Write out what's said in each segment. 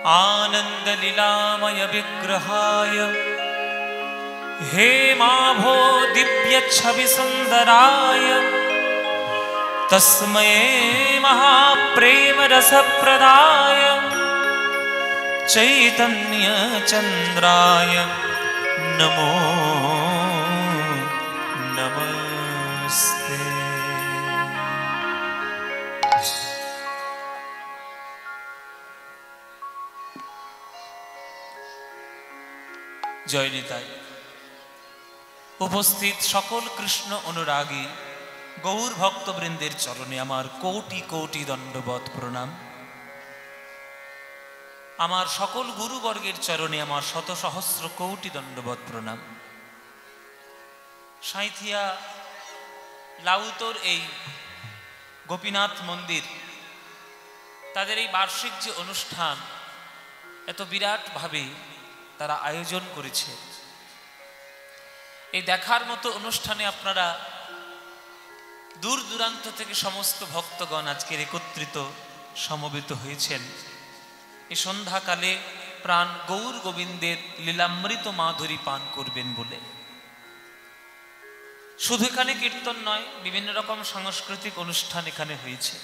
आनन्दलीलामय विग्रहाय हेमाभो दिव्यच्छविसुन्दराय तस्मै महाप्रेमरसप्रदाय चैतन्यचन्द्राय नमो नमस्ते। जय निताई। उपस्थित सकल कृष्ण अनुरागी गौर भक्तबृंदेर चरणे आमार कोटि कोटि दंडवत प्रणाम। आमार सकल गुरुवर्गेर चरणे आमार शत सहस्र कोटि दंडवत प्रणाम। साइथिया लाउतोर এই গোপীনাথ মন্দির তাদের এই বার্ষিক যে অনুষ্ঠান এত বিরাট ভাবে তারা আয়োজন করেছে। এই দেখার মতো অনুষ্ঠানে আপনারা দূর দূরান্ত থেকে সমস্ত ভক্তগণ আজকের একত্রিত সমবেত হয়েছেন। এই সন্ধ্যাকালে প্রাণ গৌর গোবিন্দের লীলামৃত মাধুরী পান করবেন বলে। শুধু এখানে কীর্তন নয়, বিভিন্ন রকম সাংস্কৃতিক অনুষ্ঠান এখানে হয়েছে।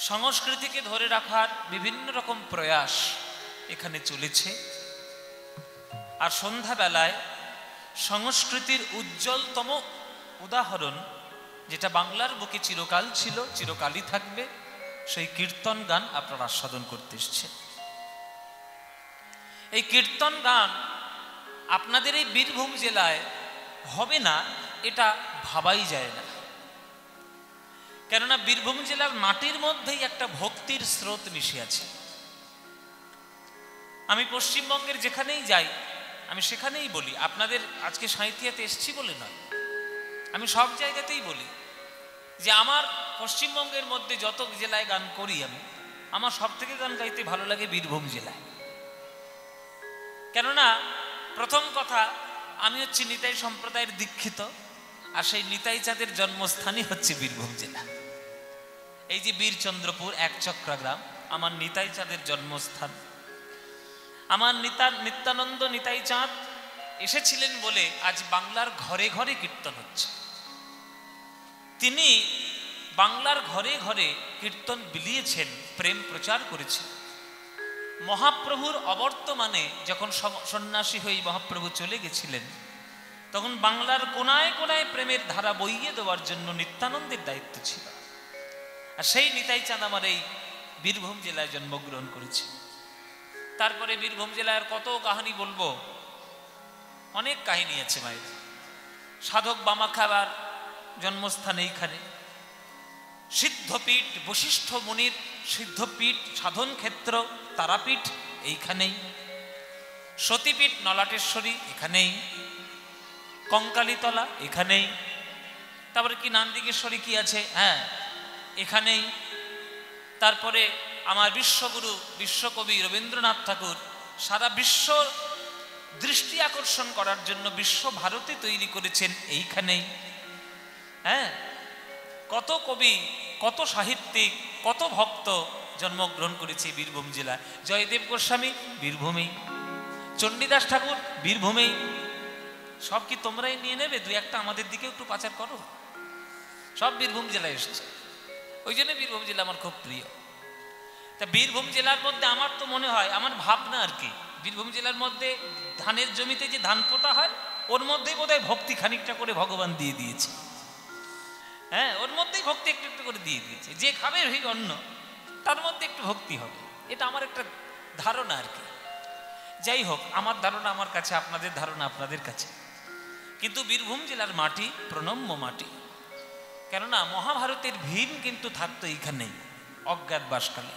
সংস্কৃতিকে ধরে রাখার বিভিন্ন রকম প্রয়াস এখানে চলেছে। আর সন্ধ্যাবেলায় সংস্কৃতির উজ্জ্বলতম উদাহরণ, যেটা বাংলার বুকে চিরকাল ছিল, চিরকালই থাকবে, সেই কীর্তন গান আপনারা আস্বাদন করতে এসেছেন। এই কীর্তন গান আপনাদের এই বীরভূম জেলায় হবে না এটা ভাবাই যায় না। কেননা বীরভূম জেলার মাটির মধ্যেই একটা ভক্তির স্রোত মিশে আছে। আমি পশ্চিমবঙ্গের যেখানেই যাই আমি সেখানেই বলি, আপনাদের আজকে সাঁইথিয়াতে এসছি বলে নয়, আমি সব জায়গাতেই বলি যে আমার পশ্চিমবঙ্গের মধ্যে যত জেলায় গান করি আমার সব থেকে গান গাইতে ভালো লাগে বীরভূম জেলায়। কেননা প্রথম কথা, আমি হচ্ছি নিতাই সম্প্রদায়ের দীক্ষিত, আর সেই নিতাই চাঁদের জন্মস্থানই হচ্ছে বীরভূম জেলা। এই যে বীরচন্দ্রপুর একচক্রা গ্রাম আমার নিতাই চাঁদের জন্মস্থান। আমার নিত্যানন্দ নিতাই চাঁদ এসেছিলেন বলে আজ বাংলার ঘরে ঘরে কীর্তন হচ্ছে। তিনি বাংলার ঘরে ঘরে কীর্তন বিলিয়েছেন, প্রেম প্রচার করেছেন। মহাপ্রভুর অবর্তমানে যখন সন্ন্যাসী হয়ে মহাপ্রভু চলে গেছিলেন, তখন বাংলার কোনায় কোনায় প্রেমের ধারা বইয়ে দেওয়ার জন্য নিত্যানন্দের দায়িত্ব ছিল। আর সেই নিতাই চাঁদ আমার এই বীরভূম জেলায় জন্মগ্রহণ করেছে। তারপরে বীরভূম জেলার কত কাহিনী বলবো, অনেক কাহিনী আছে মায়ের। সাধক বামাখ্যাবার জন্মস্থান এইখানে, সিদ্ধপীঠ বশিষ্ঠ মুনির সিদ্ধপীঠ, সাধন ক্ষেত্র তারাপীঠ এইখানেই, সতীপীঠ নলাটেশ্বরী এখানেই, কঙ্কালীতলা এখানেই, তারপরে কি নান্দিকেশ্বরী কি আছে, হ্যাঁ এখানেই। তারপরে আমার বিশ্বগুরু বিশ্বকবি রবীন্দ্রনাথ ঠাকুর সারা বিশ্ব দৃষ্টি আকর্ষণ করার জন্য বিশ্বভারতী তৈরি করেছেন এইখানেই। হ্যাঁ, কত কবি, কত সাহিত্যিক, কত ভক্ত জন্মগ্রহণ করেছে বীরভূম জেলায়। জয়দেব গোস্বামী বীরভূমেই, চণ্ডীদাস ঠাকুর বীরভূমেই। সব কি তোমরাই নিয়ে নেবে? দুই একটা আমাদের দিকে একটু পাচার করো। সব বীরভূম জেলায় এসেছে, ওই জন্য বীরভূম জেলা আমার খুব প্রিয়। তা বীরভূম জেলার মধ্যে আমার তো মনে হয়, আমার ভাবনা আর কি, বীরভূম জেলার মধ্যে ধানের জমিতে যে ধান পোতা হয় ওর মধ্যেই বোধহয় ভক্তি খানিকটা করে ভগবান দিয়ে দিয়েছে। হ্যাঁ, ওর মধ্যেই ভক্তি একটু একটু করে দিয়ে দিয়েছে। যে খাবে ওই অন্ন, তার মধ্যে একটু ভক্তি হবে, এটা আমার একটা ধারণা আর কি। যাই হোক, আমার ধারণা আমার কাছে, আপনাদের ধারণা আপনাদের কাছে। কিন্তু বীরভূম জেলার মাটি প্রণম্য মাটি। কেননা মহাভারতের ভীম কিন্তু থাকতো এইখানেই অজ্ঞাতবাসকালে।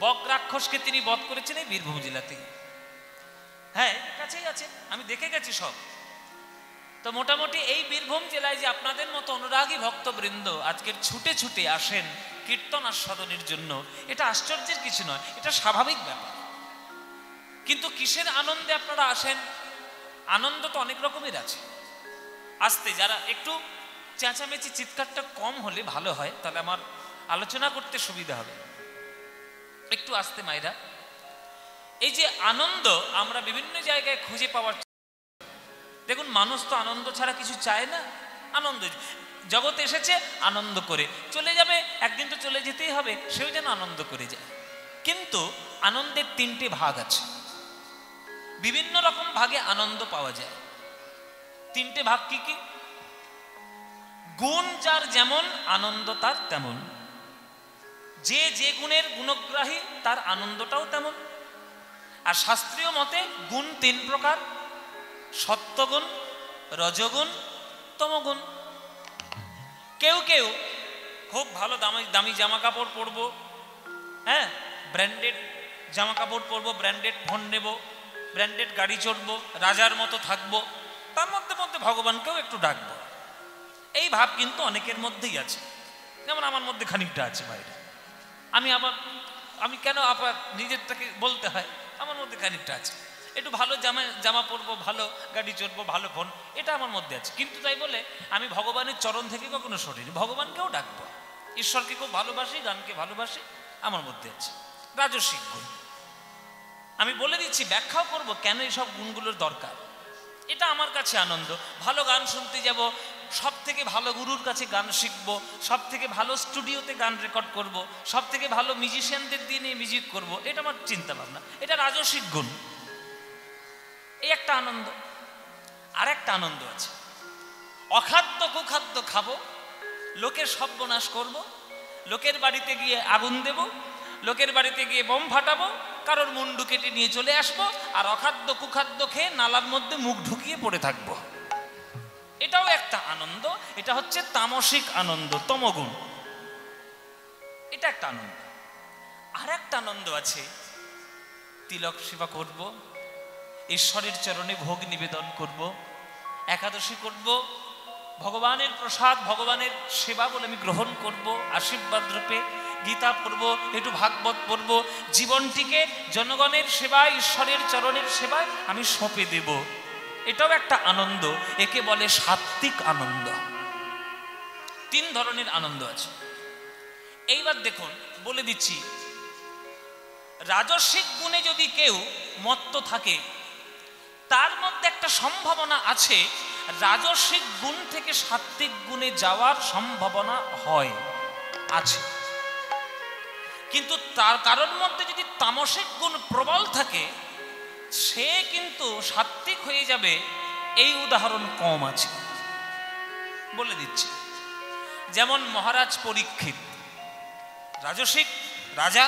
বক রাক্ষসকে তিনি বধ করেছেন এই বীরভূম জেলাতেই। হ্যাঁ, কাছেই আছে, আমি দেখে গেছি সব। তো মোটামুটি এই বীরভূম জেলায় যে আপনাদের মতো অনুরাগী ভক্তবৃন্দ আজকের ছুটে ছুটে আসেন কীর্তন আস্বাদনের জন্য, এটা আশ্চর্যের কিছু নয়, এটা স্বাভাবিক ব্যাপার। কিন্তু কিসের আনন্দে আপনারা আসেন? আনন্দ তো অনেক রকমের আছে। আসতে যারা একটু চেঁচামেচি চিৎকারটা কম হলে ভালো হয়, তাহলে আমার আলোচনা করতে সুবিধা হবে। একটু আসতে মায়েরা, এই যে আনন্দ আমরা বিভিন্ন জায়গায় খুঁজে পাওয়ার, দেখুন মানুষ তো আনন্দ ছাড়া কিছু চায় না। আনন্দ জগতে এসেছে আনন্দ করে চলে যাবে, একদিন তো চলে যেতেই হবে, সেও যেন আনন্দ করে যায়। কিন্তু আনন্দের তিনটে ভাগ আছে, বিভিন্ন রকম ভাগে আনন্দ পাওয়া যায়। তিনটে ভাগ কি কি? গুণ যার যেমন আনন্দ তার তেমন, যে যে গুণের গুণগ্রাহী তার আনন্দটাও তেমন। আর শাস্ত্রীয় মতে গুণ তিন প্রকার: সত্যগুণ, রজগুণ, তমগুণ। কেউ কেউ খুব ভালো দামি দামি জামা কাপড় পরবো, হ্যাঁ, ব্র্যান্ডেড জামা কাপড় পরবো, ব্র্যান্ডেড ফোন নেব, ব্র্যান্ডেড গাড়ি চড়বো, রাজার মতো থাকবো, তার মধ্যে মধ্যে ভগবানকেও একটু ডাকবো। এই ভাব কিন্তু অনেকের মধ্যেই আছে, যেমন আমার মধ্যে খানিকটা আছে বাইরে। আমি কেন আবার নিজেরটাকে বলতে হয়, আমার মধ্যে খানিকটা আছে। একটু ভালো জামা পরবো, ভালো গাড়ি চড়বো, ভালো ফোন, এটা আমার মধ্যে আছে। কিন্তু তাই বলে আমি ভগবানের চরণ থেকে কখনো সরিনি, ভগবানকেও ডাকবো, ঈশ্বরকে খুব ভালোবাসি, গানকে ভালোবাসি, আমার মধ্যে আছে রাজসিক গুণ। আমি বলে দিচ্ছি, ব্যাখ্যাও করব কেন এইসব গুণগুলোর দরকার। এটা আমার কাছে আনন্দ। ভালো গান শুনতে যাব, সব থেকে ভালো গুরুর কাছে গান শিখবো, সব থেকে ভালো স্টুডিওতে গান রেকর্ড করব, সব থেকে ভালো মিউজিশিয়ানদের দিয়ে নিয়ে মিউজিক করব, এটা আমার চিন্তা ভাবনা, এটা রাজসিক গুণ। এই একটা আনন্দ। আর একটা আনন্দ আছে, অখাদ্য কুখাদ্য খাবো, লোকের সর্বনাশ করব, লোকের বাড়িতে গিয়ে আগুন দেব, লোকের বাড়িতে গিয়ে বোম ফাটাবো, কারোর মুন্ডু কেটে নিয়ে চলে আসবো, আর অখাদ্য কুখাদ্য খেয়ে নালার মধ্যে মুখ ঢুকিয়ে পড়ে থাকবো। এটাও একটা আনন্দ। এটা হচ্ছে তামসিক আনন্দ, তমগুণ। এটা একটা আনন্দ। আর একটা আনন্দ আছে, তিলক সেবা করব, ঈশ্বরের চরণে ভোগ নিবেদন করব, একাদশী করব, ভগবানের প্রসাদ, ভগবানের সেবা বলে আমি গ্রহণ করব, আশীর্বাদ রূপে গীতা পড়ব, একটু ভাগবত পড়ব, জীবনটিকে জনগণের সেবায়, ঈশ্বরের চরণের সেবায় আমি সঁপে দেব। এটাও একটা আনন্দ, একে বলে সাত্ত্বিক আনন্দ। তিন ধরনের আনন্দ আছে। এইবার দেখুন, বলে দিচ্ছি, রাজসিক গুণে যদি কেউ মত্ত থাকে, তার মধ্যে একটা সম্ভাবনা আছে রাজসিক গুণ থেকে সাত্ত্বিক গুণে যাওয়ার সম্ভাবনা হয়, আছে। কিন্তু তার কারোর মধ্যে যদি তামসিক গুণ প্রবল থাকে, সে কিন্তু সাত্ত্বিক হয়ে যাবে, এই উদাহরণ কম আছে। বলে দিচ্ছি, যেমন মহারাজ পরীক্ষিত, রাজসিক রাজা,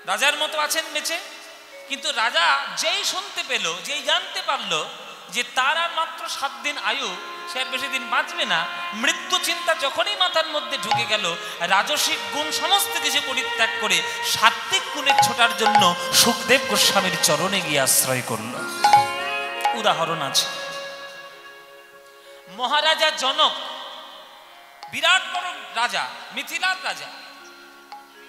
রাজার মতো আছেন বেঁচে, কিন্তু রাজা যেই শুনতে পেল, যেই জানতে পারলো যে তার আর মাত্র 7 দিন আয়ু, সে আর বেশি দিন বাঁচবে না, মৃত্যু চিন্তা যখনই মাথার মধ্যে ঢুকে গেল, রাজসিক গুণ সমস্ত কিছু পরিত্যাগ করে সাত্ত্বিক গুণের ছোটার জন্য সুখদেব গোস্বামীর চরণে গিয়ে আশ্রয় করল। উদাহরণ আছে। মহারাজা জনক, বিরাট বড় রাজা, মিথিলার রাজা,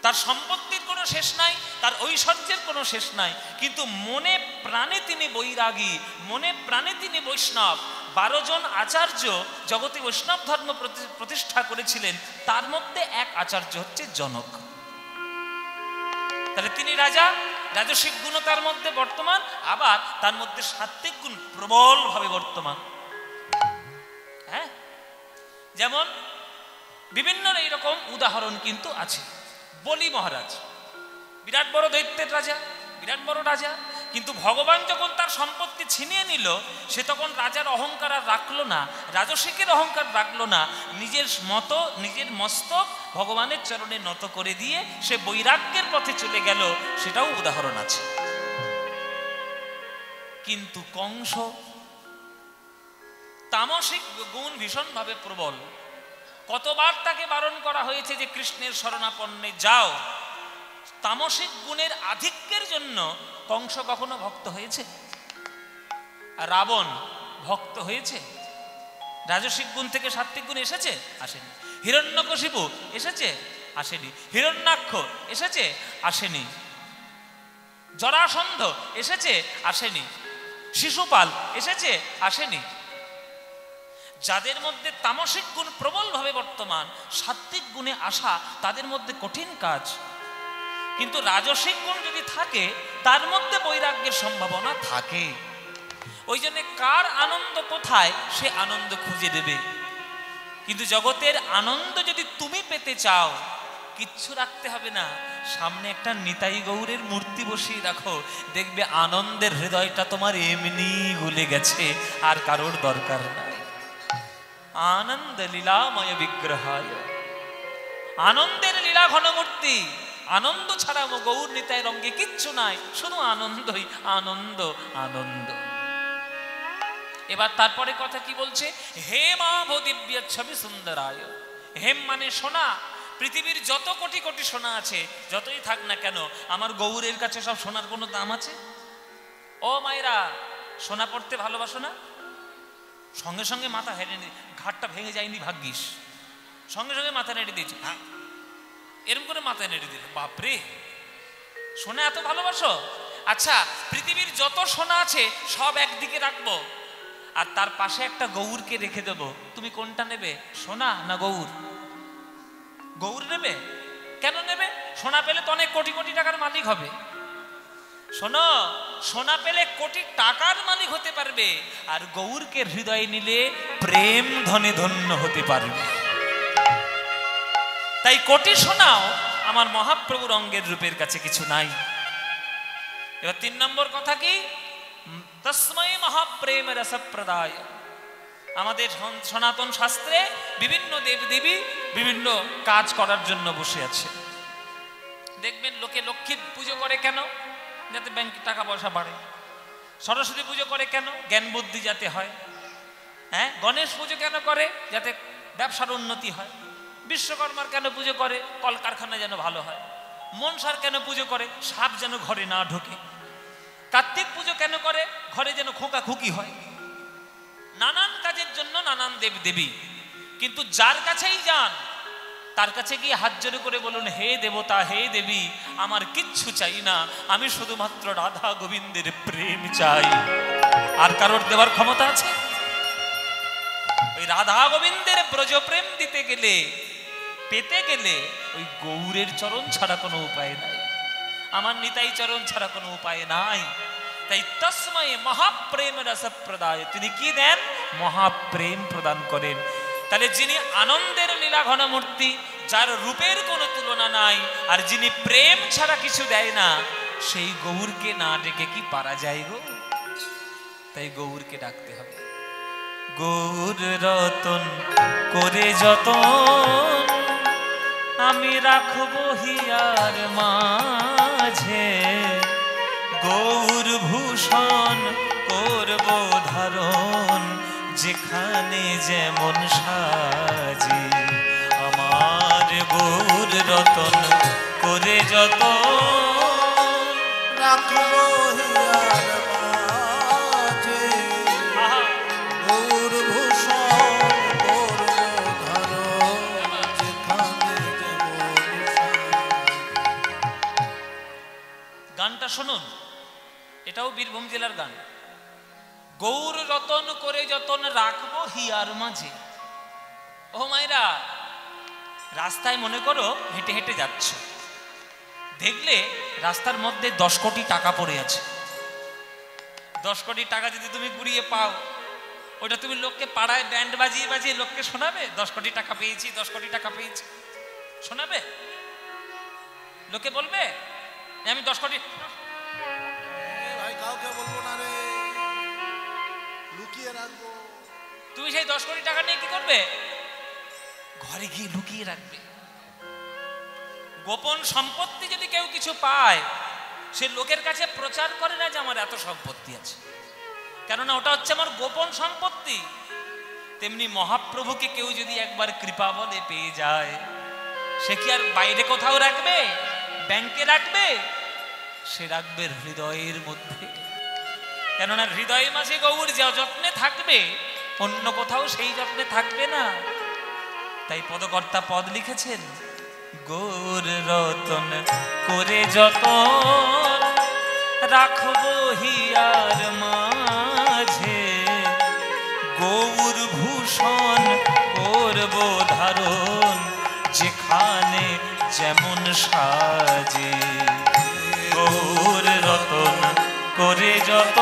তার সম্পত্তির কোনো শেষ নাই, তার ঐশ্বর্যের কোনো শেষ নাই, কিন্তু মনে প্রাণে তিনি বৈরাগী, মনে প্রাণে তিনি বৈষ্ণব। 12 জন আচার্য জগতে বৈষ্ণব ধর্ম প্রতিষ্ঠা করেছিলেন, তার মধ্যে এক আচার্য হচ্ছে জনক। তাহলে তিনি রাজা, রাজসিক গুণ তার মধ্যে বর্তমান, আবার তার মধ্যে সাত্ত্বিক গুণ প্রবল ভাবে বর্তমান। হ্যাঁ, যেমন বিভিন্ন এইরকম উদাহরণ কিন্তু আছে। বলি মহারাজ, বিরাট বড় দৈত্যের রাজা, বিরাট বড় রাজা, কিন্তু ভগবান যখন তার সম্পত্তি ছিনিয়ে নিল, সে তখন রাজার অহংকার আর রাখলো না, রাজসিকের অহংকার রাখলো না, নিজের মতো, নিজের মস্তক ভগবানের চরণে নত করে দিয়ে সে বৈরাগ্যের পথে চলে গেল, সেটাও উদাহরণ আছে। কিন্তু কংস, তামসিক গুণ ভীষণভাবে প্রবল, কতবার তাকে বারণ করা হয়েছে যে কৃষ্ণের শরণাপন্নে যাও। তামসিক গুণের আধিক্যের জন্য কংস কখনো ভক্ত হয়েছে? রাবণ ভক্ত হয়েছে? রাজসিক গুণ থেকে সাত্ত্বিক গুণ এসেছে? আসেনি। হিরণ্যকশিপু এসেছে? আসেনি। হিরণ্যাক্ষ এসেছে? আসেনি। জরাসন্ধ এসেছে? আসেনি। শিশুপাল এসেছে? আসেনি। যাদের মধ্যে তামসিক গুণ প্রবলভাবে বর্তমান, সাত্ত্বিক গুণে আসা তাদের মধ্যে কঠিন কাজ। কিন্তু রাজসিক গুণ যদি থাকে তার মধ্যে বৈরাগ্যের সম্ভাবনা থাকে। ওই জন্য কার আনন্দ কোথায় সে আনন্দ খুঁজে দেবে। কিন্তু জগতের আনন্দ যদি তুমি পেতে চাও কিচ্ছু রাখতে হবে না, সামনে একটা নিতাই গৌরের মূর্তি বসিয়ে রাখো, দেখবে আনন্দের হৃদয়টা তোমার এমনি গলে গেছে, আর কারোর দরকার নাই। আনন্দ লীলাময় বিগ্রহায়, আনন্দের লীলা ঘনমূর্তি। আনন্দ ছাড়া গৌর নিতাই রঙ্গে কিচ্ছু নাই, শুধু আনন্দই আনন্দ আনন্দ। এবার তারপরে কথা কি বলছে, হেম আভো দিব্য ছবি সুন্দরায়। হেম মানে সোনা, পৃথিবীর যত কোটি কোটি সোনা আছে যতই থাক না কেন, আমার গৌরের কাছে সব সোনার কোনো দাম আছে? ও মায়েরা, সোনা পড়তে ভালোবাসো না? সঙ্গে সঙ্গে মাথা হেরে ঘাটটা ভেঙে যায়নি ভাগ্যিস, সঙ্গে সঙ্গে মাথা নেড়ে দিয়েছে, হ্যাঁ এরকম করে মাথা নেড়ে দিল, বাপরে সোনা এত ভালোবাসো? আচ্ছা, পৃথিবীর যত সোনা আছে সব একদিকে রাখবো, আর তার পাশে একটা গৌরকে রেখে দেবো, তুমি কোনটা নেবে, সোনা না গৌর? গৌর নেবে। কেন নেবে? সোনা পেলে তো অনেক কোটি কোটি টাকার মালিক হবে। শোনো, সোনা পেলে কোটি টাকার মালিক হতে পারবে, আর গৌরকে হৃদয়ে নিলে প্রেম ধনে ধন্য হতে পারবে। তাই কোটি সোনাও আমার মহাপ্রভুর অঙ্গের রূপের কাছে কিছু নাই। এবার 3 নম্বর কথা কি, তস্মৈ মহাপ্রেম রসপ্রদায়। আমাদের সনাতন শাস্ত্রে বিভিন্ন দেবদেবী বিভিন্ন কাজ করার জন্য বসে আছে। দেখবেন লোকে লক্ষ্মী পুজো করে কেন? যাতে ব্যাংকে টাকা পয়সা বাড়ে। সরস্বতী পুজো করে কেন? জ্ঞান বুদ্ধি যাতে হয়। হ্যাঁ, গণেশ পুজো কেন করে? যাতে ব্যবসার উন্নতি হয়। বিশ্বকর্মার কেন পুজো করে? কলকারখানা যেন ভালো হয়। মনসার কেন পুজো করে? সাপ যেন ঘরে না ঢোকে। কার্তিক পুজো কেন করে? ঘরে যেন খোকা খুকি হয়। নানান কাজের জন্য নানান দেব দেবী। কিন্তু যার কাছেই যান তার কাছে গিয়ে হাত জোড় করে বলুন, হে দেবতা, হে দেবী, আমার কিচ্ছু চাই না, আমি শুধুমাত্র রাধা গোবিন্দের প্রেম চাই। আর কারোর দেওয়ার ক্ষমতা আছে? ওই রাধা গোবিন্দের ব্রজ প্রেম দিতে গেলে, পেতে গেলে ওই গৌরের চরণ ছাড়া কোনো উপায় নাই, আমার নিতাই চরণ ছাড়া কোনো উপায় নাই। তাই তস্মৈ মহাপ্রেম রসপ্রদায়, তিনি কি দেন? মহাপ্রেম প্রদান করেন। তাহলে যিনি আনন্দের লীলা ঘনমূর্তি, যার রূপের কোনো তুলনা নাই, আর যিনি প্রেম ছাড়া কিছু দেয় না, সেই গৌরকে না ডেকে কি পারা যায় গো? তাই গৌরকে ডাকতে হবে। গৌর রতন করে যতন, আমি রাখবো হিয়ার মাঝে, গৌর ভূষণ করব ধারণ, যেখানে যেমন সাজি। আমার গৌর রতন করে যতন, রাখবো হিয়ার মাঝে, গৌর ভূষণ করব ধারণ, যেখানে যেমন সাজি। গানটা শুনুন, এটাও বীরভূম জেলার গান। গৌর রতন করে যতন, রাখবো হিয়ার মাঝে। ও মায়েরা, রাস্তায় মনে করো হেঁটে হেঁটে যাচ্ছ, দেখলে রাস্তার মধ্যে 10 কোটি টাকা পড়ে আছে। 10 কোটি টাকা যদি তুমি কুড়িয়ে পাও, ওটা তুমি লোককে পাড়ায় ব্যান্ড বাজিয়ে বাজিয়ে লোককে শোনাবে? 10 কোটি টাকা পেয়েছি, 10 কোটি টাকা পেয়েছি, শোনাবে? লোকে বলবে আমি 10 কোটি। ভাই কাউকে বলবো না রে, লুকিয়ে রাখবো। তুমি সেই 10 কোটি টাকা নিয়ে কি করবে? ঘরে গিয়ে লুকিয়ে রাখবে। গোপন সম্পত্তি যদি কেউ কিছু পায়, সে লোকের কাছে প্রচার করে না যে আমার এত সম্পত্তি আছে, কেননা ওটা হচ্ছে আমার গোপন সম্পত্তি। তেমনি মহাপ্রভুকে কেউ যদি একবার কৃপা বলে পেয়ে যায়, সে কি আর বাইরে কোথাও রাখবে, ব্যাংকে রাখবে? সে রাখবে হৃদয়ের মধ্যে, কেননা হৃদয়ের মাঝে গৌর যে যত্নে থাকবে, অন্য কোথাও সেই যত্নে থাকবে না। তাই পদকর্তা পদ লিখেছেন, গৌর রতন করে যতন, রাখবো হিয়ার মাঝে, গৌর ভূষণ করব ধারণ, যেখানে যেমন সাজে, গৌর রতন করে যত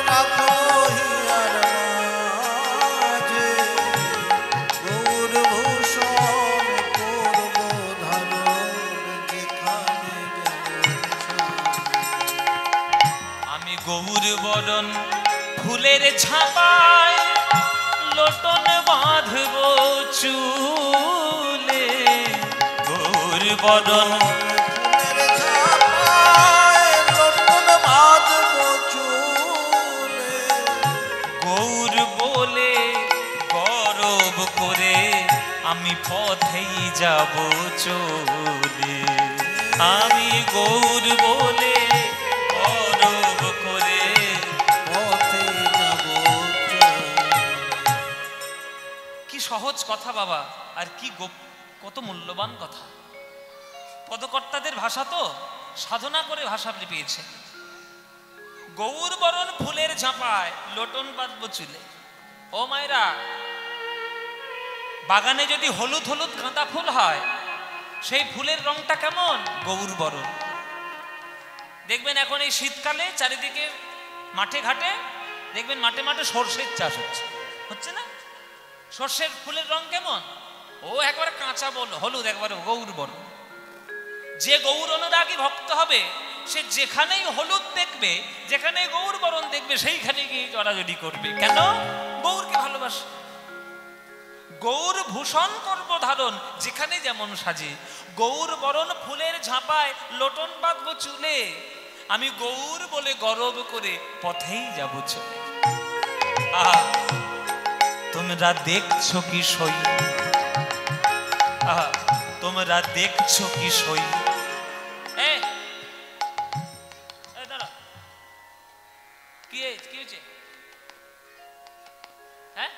রাখো হিয়ার মাঝে, গৌর ভূষণ করব ধারণ যেখানে আমি গৌর বরণ ফুলের ছাপায় লোটন বাঁধব চুলে, গৌর বরণ ফুলের ঝাপায় লোটন বাঁধব চুলে, গৌর বলে গরব করে আমি পথেই যাব চলে, আমি গৌর বলে গরব করে পথে যাব চলে। কি সহজ কথা বাবা, আর কি কত মূল্যবান কথা। পদকর্তাদের ভাষা তো সাধনা করে ভাষা পেয়েছে। গৌর বরণ ফুলের ঝাঁপায় লোটন বাঁধব চুলে। ও মায়েরা, বাগানে যদি হলুদ হলুদ গাঁদা ফুল হয়, সেই ফুলের রংটা কেমন? গৌর বরণ। দেখবেন এখন এই শীতকালে চারিদিকে মাঠে ঘাটে দেখবেন মাঠে মাঠে সর্ষের চাষ হচ্ছে না? সর্ষের ফুলের রং কেমন? ও একবারে কাঁচা বল হলুদ, একবারে গৌর বরণ। যে গৌর অনুরাগী ভক্ত হবে, সে যেখানেই হলুদ দেখবে, যেখানে গৌর বরণ দেখবে, সেইখানে গিয়ে জড়াজড়ি করবে। কেন? গৌরকে ভালোবাসে। গৌর ভূষণ করব ধারণ যেখানে যেমন সাজে, গৌর বরণ ফুলের ঝাঁপায় লোটন বাঁধব চুলে, আমি গৌর বলে গরব করে পথেই যাব চলে। আহা, তোমরা দেখছো কি সই, আহা তোমরা দেখছো কি সই। কি হয়েছে? হ্যাঁ,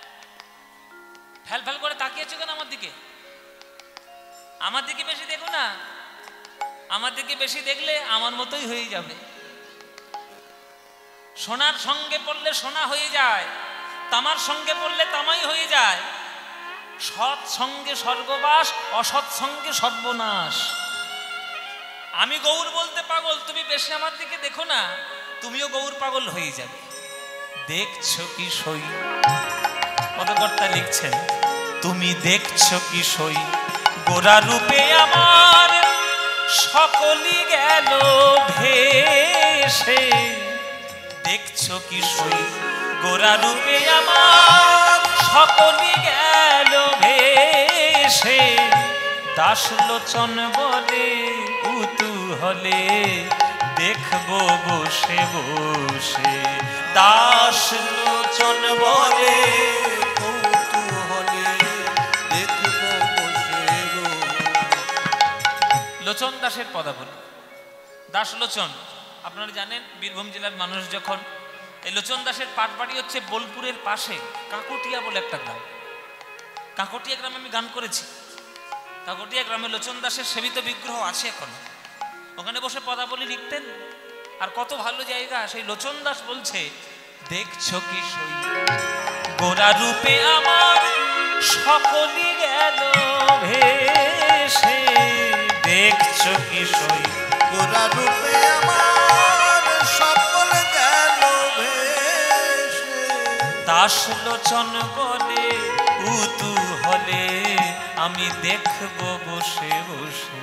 ফেল ফেল করে তাকিয়েছো কেন আমার দিকে? আমার দিকে বেশি দেখো না, আমার দিকে বেশি দেখলে আমার মতোই হয়ে যাবে। সোনার সঙ্গে পড়লে সোনা হয়ে যায়, তামার সঙ্গে পড়লে তামাই হয়ে যায়। সৎ সঙ্গে স্বর্গবাস, অসৎ সঙ্গে সর্বনাশ। আমি গৌর বলতে পাগল, তুমি বেশি আমার দিকে দেখো না, তুমিও গৌর পাগল হয়ে যাবে। দেখছো কি সই, পদকর্তা লিখছেন, তুমি দেখছো কি সই, গোরা রূপে আমার সকলই গেল ভেসে। দেখছো কি সই, গোরা রূপে আমার সকলই গেল ভেসে। দাস লোচন বলে কুতূহলে দেখবো বসে বসে, দাস লোচন বলে কৌতূহলে দেখবো বসে লোচন দাসের পদাবলী। দাস লোচন আপনারা জানেন, বীরভূম জেলার মানুষ যখন, এই লোচন দাসের পাটবাড়ি হচ্ছে বোলপুরের পাশে কাকটিয়া বলে একটা গ্রাম। কাকটিয়া গ্রামে আমি গান করেছি। কাকটিয়া গ্রামে লোচন দাসের সেবিত বিগ্রহ আছে এখন, ওখানে বসে পদাবলী লিখতেন। আর কত ভালো জায়গা। সেই লোচন দাস বলছে, দেখছো কি সই, গোরা রূপে আমার সকলই গেল ভেসে। দেখছো কি সই, গোরা রূপে আমার সকল গেল ভেসে। দাস লোচন বলে কুতূহলে আমি দেখবো বসে বসে।